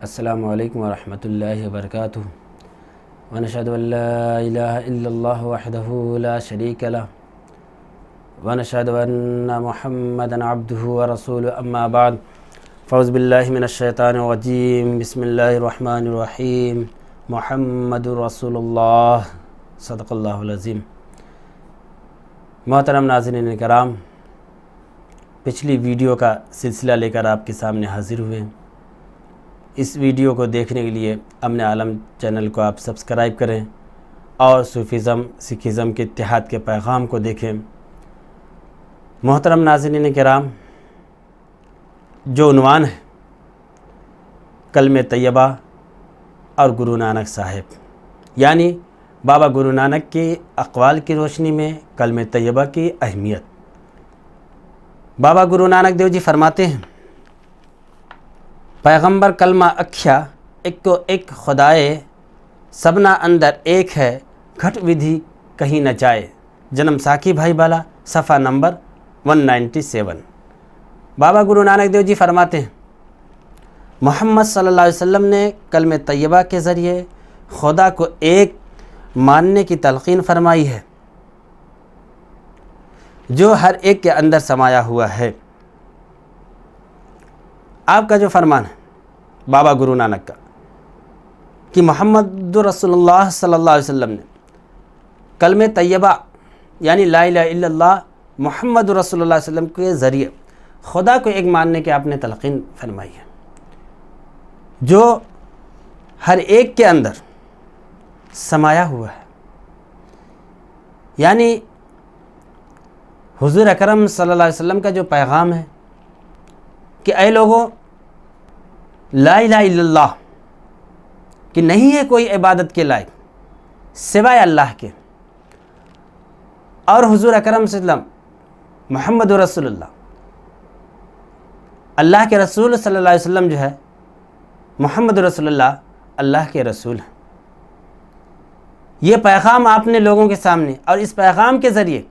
السلام علیکم ورحمۃ اللہ وبرکاتہ ونشهد ان لا الہ الا اللہ وحدہ لا شریک لہ ونشهد ان محمدا عبدہ ورسولہ اما بعد فاعوذ باللہ من الشیطان الرجیم بسم اللہ الرحمن الرحیم محمد رسول اللہ صدق اللہ العظیم۔ محترم ناظرین کرام، پچھلی ویڈیو کا سلسلہ لے کر آپ کے سامنے حاضر ہوئے ہیں۔ اس ویڈیو کو دیکھنے کے لیے امن عالم چینل کو آپ سبسکرائب کریں اور صوفیزم سکھیزم کے اتحاد کے پیغام کو دیکھیں۔ محترم ناظرین کرام، جو عنوان ہے کلمہ طیبہ اور گرو نانک صاحب، یعنی بابا گرو نانک کے اقوال کی روشنی میں کلمہ طیبہ کی اہمیت۔ بابا گرو نانک دیو جی فرماتے ہیں، پیغمبر کلمہ اکھیا ایک کو ایک خدائے، سبنا اندر ایک ہے، گھٹ ودھی کہیں نہ جائے۔ جنم ساکھی بھائی بالا، صفحہ نمبر 197۔ بابا گرو نانک دیو جی فرماتے ہیں، محمد صلی اللہ علیہ وسلم نے کلمہ طیبہ کے ذریعے خدا کو ایک ماننے کی تلقین فرمائی ہے جو ہر ایک کے اندر سمایا ہوا ہے۔ آپ کا جو فرمان ہے بابا گرو نانک کا کہ محمد رسول اللہ صلی اللہ علیہ وسلم نے کلمہ طیبہ یعنی لا الہ الا اللہ محمد رسول اللہ علیہ وسلم کے ذریعے خدا کو ایک ماننے کے آپ نے تلقین فرمائی ہے جو ہر ایک کے اندر سمایا ہوا ہے۔ یعنی حضور اکرم صلی اللہ علیہ وسلم کا جو پیغام ہے کہ اے لوگوں، لا الہ الا اللہ کہ نہیں ہے کوئی عبادت کے لائق سوائے اللہ کے، اور حضور اکرم صلی اللہ علیہ وسلم محمد رسول اللہ کے رسول صلی اللہ علیہ وسلم جو ہے محمد رسول اللہ کے رسول ہیں۔ یہ پیغام آپ نے لوگوں کے سامنے، اور اس پیغام کے ذریعے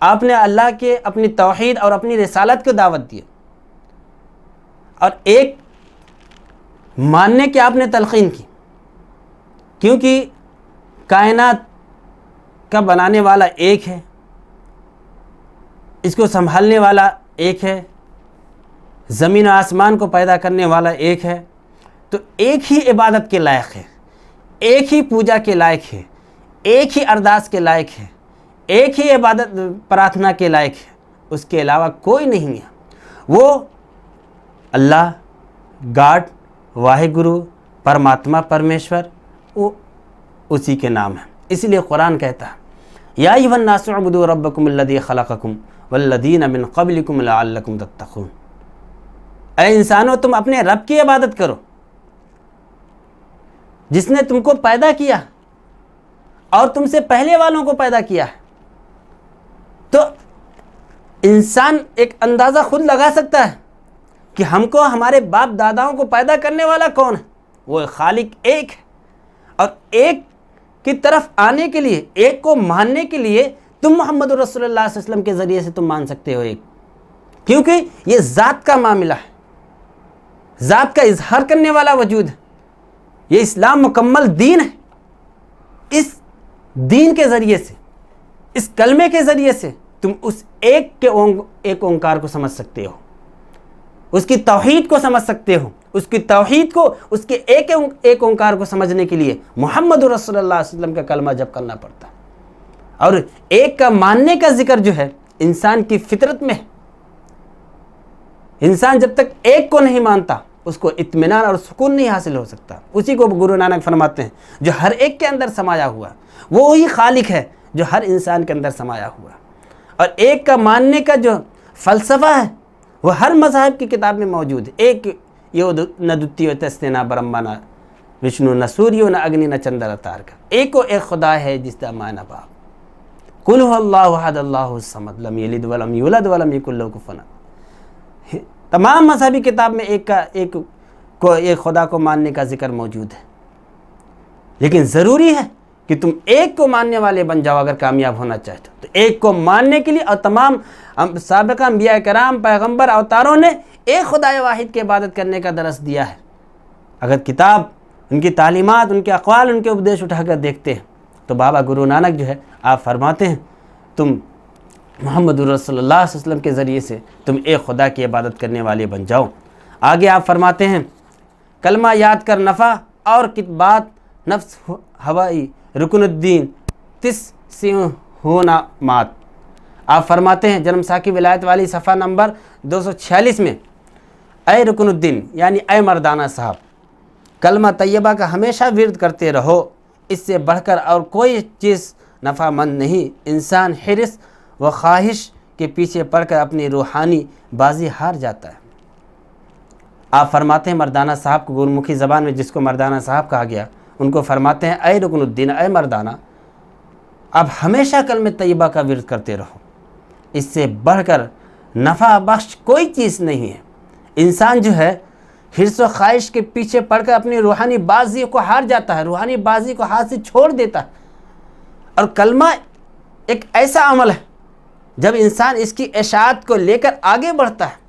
آپ نے اللہ کے اپنی توحید اور اپنی رسالت کو دعوت دی اور ایک ماننے کی آپ نے تلقین کی، کیونکہ کائنات کا بنانے والا ایک ہے، اس کو سنبھالنے والا ایک ہے، زمین و آسمان کو پیدا کرنے والا ایک ہے، تو ایک ہی عبادت کے لائق ہے، ایک ہی پوجا کے لائق ہے، ایک ہی ارداس کے لائق ہے، ایک ہی عبادت پرارتھنا کے لائق ہے، اس کے علاوہ کوئی نہیں ہے۔ وہ اللہ، گاڈ، واحد گرو، پرماتما، پرمیشور، وہ اسی کے نام ہے۔ اس لیے قرآن کہتا ہے، یا ایھا الناس اعبدوا ربکم الذی خلقکم والذین من قبلکم لعلکم تتقون۔ اے انسانوں، تم اپنے رب کی عبادت کرو جس نے تم کو پیدا کیا اور تم سے پہلے والوں کو پیدا کیا ہے۔ تو انسان ایک اندازہ خود لگا سکتا ہے کہ ہم کو ہمارے باپ داداؤں کو پیدا کرنے والا کون ہے؟ وہ خالق ایک ہے، اور ایک کی طرف آنے کے لیے، ایک کو ماننے کے لیے تم محمد رسول اللہ صلی اللہ علیہ وسلم کے ذریعے سے تم مان سکتے ہو ایک، کیونکہ یہ ذات کا معاملہ ہے، ذات کا اظہار کرنے والا وجود ہے۔ یہ اسلام مکمل دین ہے۔ اس دین کے ذریعے سے، اس کلمے کے ذریعے سے تم اس ایک اونکار کو سمجھ سکتے ہو، اس کی توحید کو سمجھ سکتے ہو۔ اس کی توحید کو، اس کے ایک اونکار کو سمجھنے کے لیے محمد رسول اللہ صلی اللہ علیہ وسلم کا کلمہ جب کرنا پڑتا ہے۔ اور ایک کا ماننے کا ذکر جو ہے انسان کی فطرت میں ہے۔ انسان جب تک ایک کو نہیں مانتا اس کو اطمینان اور سکون نہیں حاصل ہو سکتا۔ اسی کو گرو نانک فرماتے ہیں، جو ہر ایک کے اندر سمایا ہوا ہے وہ وہی خالق ہے جو ہر انسان کے اندر سمایا ہوا ہے۔ اور ایک کا ماننے کا جو فلسفہ ہے وہ ہر مذہب کی کتاب میں موجود ہے۔ ایک یو نہ دتیو تستے نہ برہما نہ وشنو نہ سوریو نہ اگنی نہ چندر تارکا، ایک کو ایک خدا ہے جس کا معنی باپ، قل هو اللہ احد اللہ الصمد لم یلد ولم یولد ولم یکن لہ کفوا احد۔ تمام مذہبی کتاب میں ایک خدا کو ماننے کا ذکر موجود ہے، لیکن ضروری ہے کہ تم ایک کو ماننے والے بن جاؤ اگر کامیاب ہونا چاہتے ہو۔ تو ایک کو ماننے کے لیے، اور تمام سابقہ انبیاء کرام، پیغمبر، اوتاروں نے ایک خدائے واحد کی عبادت کرنے کا درس دیا ہے۔ اگر کتاب، ان کی تعلیمات، ان کے اقوال، ان کے اپدیش اٹھا کر دیکھتے ہیں تو بابا گرو نانک جو ہے آپ فرماتے ہیں تم محمد رسول اللہ صلی اللہ علیہ وسلم کے ذریعے سے تم ایک خدا کی عبادت کرنے والے بن جاؤ۔ آگے آپ فرماتے ہیں کلمہ یاد کر نفع اور کتبات نفس ہوائی رکن الدین تس سے ہونا مات۔ آپ فرماتے ہیں جنم ساکی ولایت والی صفحہ نمبر 246 میں، اے رکن الدین یعنی اے مردانہ صاحب، کلمہ طیبہ کا ہمیشہ ورد کرتے رہو، اس سے بڑھ کر اور کوئی چیز نفع مند نہیں۔ انسان حرص و خواہش کے پیچھے پڑ کر اپنی روحانی بازی ہار جاتا ہے۔ آپ فرماتے ہیں مردانہ صاحب کو، گرمکھی زبان میں جس کو مردانہ صاحب کہا گیا، ان کو فرماتے ہیں اے رکن الدین، اے مردانہ، اب ہمیشہ کلمہ طیبہ کا ورد کرتے رہو، اس سے بڑھ کر نفع بخش کوئی چیز نہیں ہے۔ انسان جو ہے حرص و خواہش کے پیچھے پڑ کر اپنی روحانی بازی کو ہار جاتا ہے، روحانی بازی کو ہاتھ سے چھوڑ دیتا ہے۔ اور کلمہ ایک ایسا عمل ہے جب انسان اس کی اشاعت کو لے کر آگے بڑھتا ہے،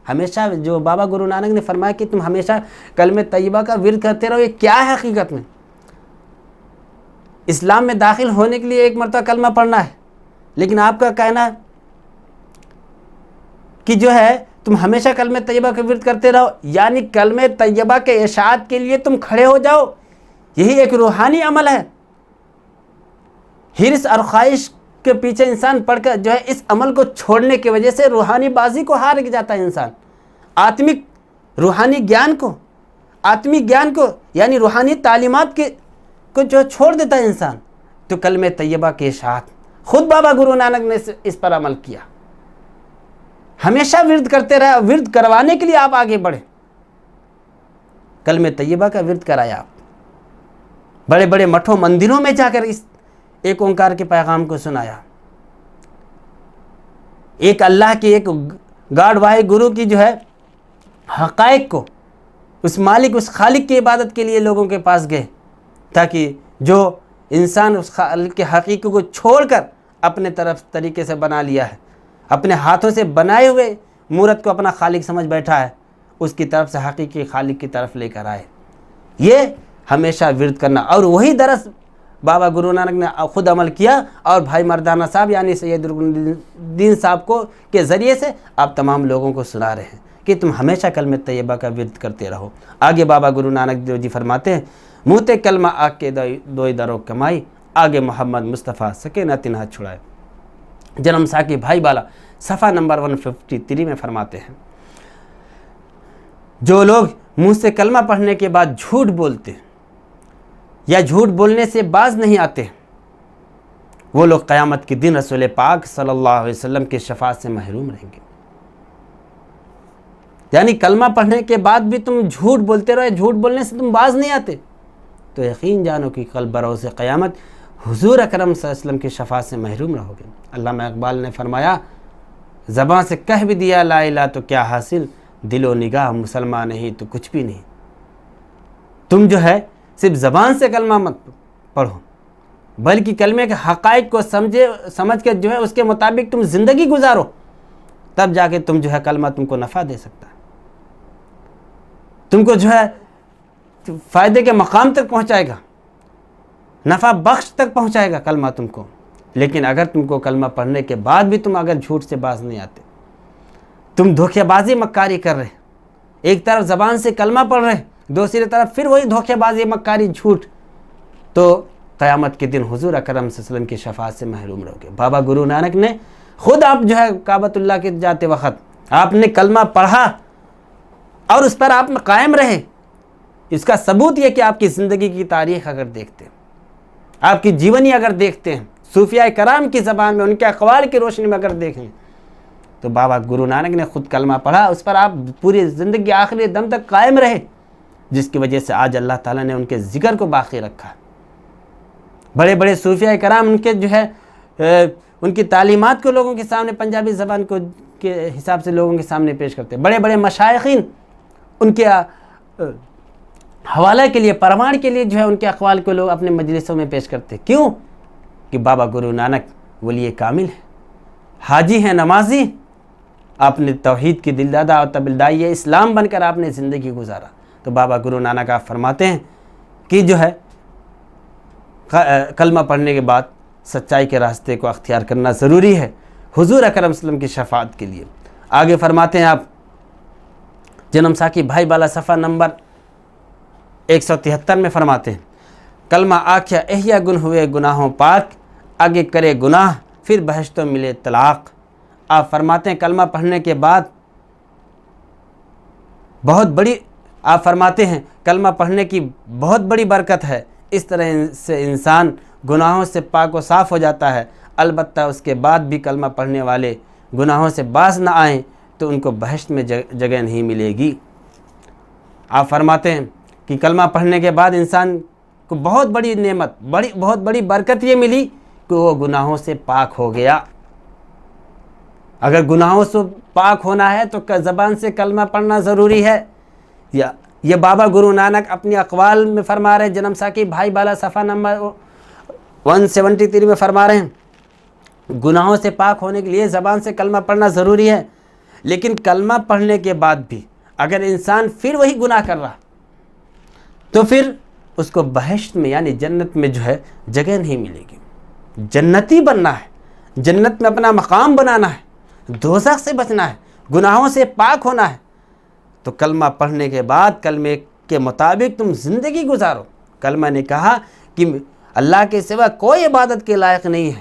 ہمیشہ جو بابا گرو نانک نے فرمایا کہ تم ہمیشہ کلمہ طیبہ کا ورد کرتے رہو، یہ کیا ہے حقیقت میں؟ اسلام میں داخل ہونے کے لیے ایک مرتبہ کلمہ پڑھنا ہے، لیکن آپ کا کہنا ہے کہ جو ہے تم ہمیشہ کلمہ طیبہ کا ورد کرتے رہو، یعنی کلمہ طیبہ کے اشاعت کے لیے تم کھڑے ہو جاؤ، یہی ایک روحانی عمل ہے۔ حرص اور خواہش کے پیچھے انسان پڑھ کر جو ہے اس عمل کو چھوڑنے کی وجہ سے روحانی بازی کو ہار جاتا ہے انسان، آتمک روحانی گیان کو یعنی روحانی تعلیمات کو جو چھوڑ دیتا ہے انسان۔ تو کلمہ طیبہ کے اشاعت خود بابا گرو نانک نے اس پر عمل کیا، ہمیشہ ورد کرتے رہے، ورد کروانے کے لیے آپ آگے بڑھے، کلمہ طیبہ کا ورد کرایا آپ، بڑے بڑے مٹھوں مندروں میں جا کر اس ایک اونکار کے پیغام کو سنایا، ایک اللہ کی، ایک گاڈ واحد گرو کی جو ہے حقائق کو، اس مالک، اس خالق کی عبادت کے لیے لوگوں کے پاس گئے، تاکہ جو انسان اس خالق کے حقیقت کو چھوڑ کر اپنے طرف طریقے سے بنا لیا ہے، اپنے ہاتھوں سے بنائے ہوئے مورت کو اپنا خالق سمجھ بیٹھا ہے، اس کی طرف سے حقیقی خالق کی طرف لے کر آئے۔ یہ ہمیشہ ورد کرنا، اور وہی درس بابا گرو نانک نے خود عمل کیا، اور بھائی مردانہ صاحب یعنی سید رکن الدین صاحب کو کے ذریعے سے آپ تمام لوگوں کو سنا رہے ہیں کہ تم ہمیشہ کلمہ طیبہ کا ورد کرتے رہو۔ آگے بابا گرو نانک دیو جی فرماتے ہیں منہ کلمہ آگ کے دوئی درو کمائی، آگے محمد مصطفیٰ سکینہ تنہا چھڑائے۔ جنم ساکی بھائی بالا صفحہ نمبر 153 میں فرماتے ہیں جو لوگ منہ سے کلمہ پڑھنے کے بعد جھوٹ بولتے یا جھوٹ بولنے سے باز نہیں آتے، وہ لوگ قیامت کے دن رسول پاک صلی اللہ علیہ وسلم کی شفاعت سے محروم رہیں گے۔ یعنی کلمہ پڑھنے کے بعد بھی تم جھوٹ بولتے رہو، جھوٹ بولنے سے تم باز نہیں آتے، تو یقین جانو کہ کل بروز قیامت حضور اکرم صلی اللہ علیہ وسلم کی شفاعت سے محروم رہو گے۔ علامہ اقبال نے فرمایا زبان سے کہہ بھی دیا لا الہ تو کیا حاصل، دل و نگاہ مسلمان نہیں تو کچھ بھی نہیں۔ تم جو ہے صرف زبان سے کلمہ مت پڑھو، بلکہ کلمے کے حقائق کو سمجھ کے جو ہے اس کے مطابق تم زندگی گزارو، تب جا کے تم جو ہے کلمہ تم کو نفع دے سکتا ہے، تم کو جو ہے فائدے کے مقام تک پہنچائے گا، نفع بخش تک پہنچائے گا کلمہ تم کو۔ لیکن اگر تم کو کلمہ پڑھنے کے بعد بھی تم اگر جھوٹ سے باز نہیں آتے، تم دھوکے بازی مکاری کر رہے، ایک طرف زبان سے کلمہ پڑھ رہے، دوسری طرف پھر وہی دھوکے بازی مکاری جھوٹ، تو قیامت کے دن حضور اکرم صلی اللہ علیہ وسلم کی شفاعت سے محروم رہو گے۔ بابا گرو نانک نے خود آپ جو ہے کعبۃ اللہ کے جاتے وقت آپ نے کلمہ پڑھا اور اس پر آپ قائم رہے، اس کا ثبوت یہ کہ آپ کی زندگی کی تاریخ اگر دیکھتے ہیں، آپ کی جیونی اگر دیکھتے ہیں، صوفیاء کرام کی زبان میں ان کے اقوال کی روشنی میں اگر دیکھیں، تو بابا گرو نانک نے خود کلمہ پڑھا، اس پر آپ پوری زندگی آخری دم تک قائم رہے، جس کی وجہ سے آج اللہ تعالیٰ نے ان کے ذکر کو باقی رکھا۔ بڑے بڑے صوفیاء کرام ان کے جو ہے ان کی تعلیمات کو لوگوں کے سامنے پنجابی زبان کو کے حساب سے لوگوں کے سامنے پیش کرتے، بڑے بڑے مشائخین ان کے حوالہ کے لیے، پرمان کے لیے جو ہے ان کے اقوال کو لوگ اپنے مجلسوں میں پیش کرتے۔ کیوں؟ کہ بابا گرو نانک ولی کامل ہے، حاجی ہیں، نمازی، آپ نے توحید کی دلدادہ اور تبلدائی اسلام بن کر آپ نے زندگی گزارا، تو بابا گرو نانک آپ فرماتے ہیں کہ جو ہے کلمہ پڑھنے کے بعد سچائی کے راستے کو اختیار کرنا ضروری ہے حضور اکرم صلی اللہ علیہ وسلم کی شفاعت کے لیے۔ آگے فرماتے ہیں آپ جنم ساکی بھائی بالا صفحہ نمبر 173 میں فرماتے ہیں کلمہ آکھیا احیا گن ہوئے گناہوں پاک، آگے کرے گناہ پھر بہشتوں ملے طلاق۔ آپ فرماتے ہیں کلمہ پڑھنے کے بعد آپ فرماتے ہیں کلمہ پڑھنے کی بہت بڑی برکت ہے، اس طرح سے انسان گناہوں سے پاک و صاف ہو جاتا ہے، البتہ اس کے بعد بھی کلمہ پڑھنے والے گناہوں سے باز نہ آئیں تو ان کو بہشت میں جگہ نہیں ملے گی۔ آپ فرماتے ہیں کہ کلمہ پڑھنے کے بعد انسان کو بہت بڑی نعمت، بہت بڑی برکت یہ ملی کہ وہ گناہوں سے پاک ہو گیا۔ اگر گناہوں سے پاک ہونا ہے تو زبان سے کلمہ پڑھنا ضروری ہے۔ یہ بابا گرو نانک اپنی اقوال میں فرما رہے ہیں، جنم ساکی بھائی بالا صفحہ نمبر 173 میں فرما رہے ہیں گناہوں سے پاک ہونے کے لیے زبان سے کلمہ پڑھنا ضروری ہے، لیکن کلمہ پڑھنے کے بعد بھی اگر انسان پھر وہی گناہ کر رہا تو پھر اس کو بہشت میں یعنی جنت میں جو ہے جگہ نہیں ملے گی۔ جنتی بننا ہے، جنت میں اپنا مقام بنانا ہے، دوزخ سے بچنا ہے، گناہوں سے پاک ہونا ہے، تو کلمہ پڑھنے کے بعد کلمے کے مطابق تم زندگی گزارو۔ کلمہ نے کہا کہ اللہ کے سوا کوئی عبادت کے لائق نہیں ہے،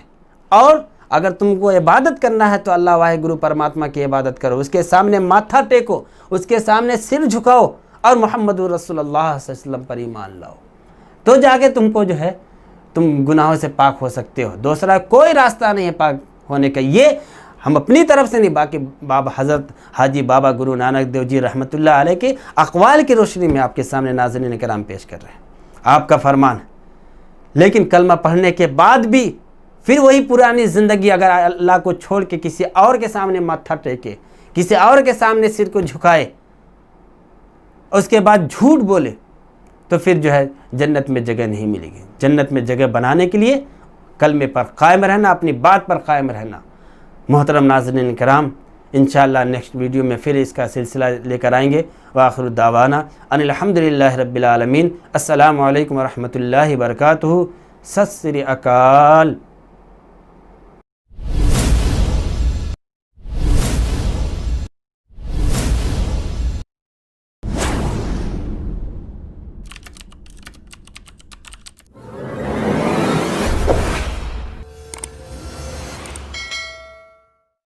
اور اگر تم کو عبادت کرنا ہے تو اللہ واحد گرو پرماتما کی عبادت کرو، اس کے سامنے ماتھا ٹیکو، اس کے سامنے سر جھکاؤ اور محمد رسول اللہ صلی اللہ علیہ وسلم پر ایمان لاؤ، تو جا کے تم کو جو ہے تم گناہوں سے پاک ہو سکتے ہو۔ دوسرا کوئی راستہ نہیں ہے پاک ہونے کا، یہ ہم اپنی طرف سے نہیں، باقی بابا حضرت حاجی بابا گرو نانک دیو جی رحمۃ اللہ علیہ کے اقوال کی روشنی میں آپ کے سامنے ناظرین کرام پیش کر رہے ہیں، آپ کا فرمان ہے۔ لیکن کلمہ پڑھنے کے بعد بھی پھر وہی پرانی زندگی اگر اللہ کو چھوڑ کے کسی اور کے سامنے ماتھا ٹیکے، کسی اور کے سامنے سر کو جھکائے، اس کے بعد جھوٹ بولے، تو پھر جو ہے جنت میں جگہ نہیں ملے گی۔ جنت میں جگہ بنانے کے لیے کلمے پر قائم رہنا، اپنی بات پر قائم رہنا۔ محترم ناظرین کرام، انشاءاللہ نیکسٹ ویڈیو میں پھر اس کا سلسلہ لے کر آئیں گے۔ وآخر دعوانا ان الحمدللہ رب العالمین۔ السلام علیکم ورحمۃ اللہ وبرکاتہ۔ ست سری اکال۔